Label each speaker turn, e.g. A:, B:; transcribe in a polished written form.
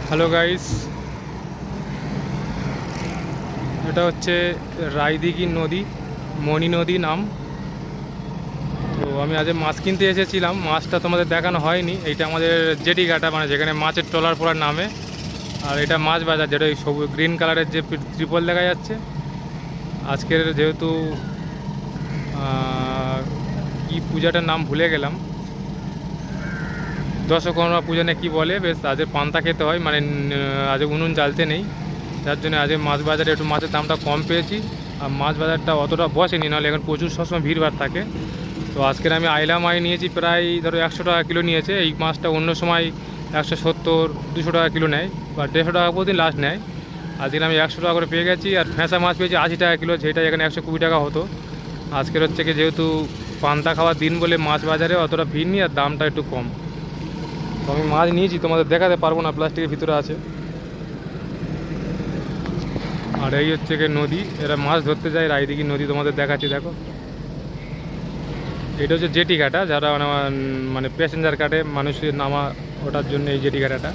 A: Hello guys, এটা হচ্ছে রায়দিঘি নদী, মণি নদী নাম। তো আমি আজ মাছ কিনতে এসেছিলাম, মাছটা তোমাদের দেখানো হয়নি। এইটা আমাদের জেটি ঘাটা, মানে যেখানে মাছের ট্রলার পড়ার নামে। আর এটা মাছ বাজার, যেটা এই সবুজ গ্রিন কালারের যে ত্রিপল দেখা যাচ্ছে। আজকের যেহেতু কি পূজাটার নাম ভুলে গেলাম, দশকর্মা পূজা না কি বলে, বেশ আজকে পান্তা খেতে হয়, মানে আজ উনুন জ্বালতে নেই। যার জন্য আজ মাছ বাজারে একটু মাছের দামটা কম পেয়েছি। আর মাছ বাজারটা অতটা বসেনি, নাহলে এখন প্রচুর সবসময় ভিড়ভাড় থাকে। তো আজকের আমি আইলা মাছ নিয়েছি, প্রায় ধরো 100 টাকা কিলো নিয়েছে। এই মাছটা অন্য সময় 170-200 টাকা কিলো নেয়, বা 150 টাকা প্রতিদিন লাস্ট নেয়। আজকে আমি 100 টাকা করে পেয়ে গেছি। আর ফ্যাঁসা মাছ পেয়েছি 80 টাকা কিলো, যেটা এখানে 120 টাকা হতো। আজকের হচ্ছে কি, যেহেতু পান্তা খাওয়ার দিন বলে মাছ বাজারে অতটা ভিড় নেই আর দামটা একটু কম। তো আমি মাছ নিয়েছি, তোমাদের দেখাতে পারবো না, প্লাস্টিকের ভিতরে আছে। আর এই হচ্ছে কি নদী, এরা মাছ ধরতে যায় রায়দিঘি নদী, তোমাদের দেখাচ্ছি দেখো। এটা হচ্ছে জেটি ঘাটা, যারা মানে প্যাসেঞ্জার কাটে, মানুষের নামা ওঠার জন্য এই জেটি ঘাটাটা।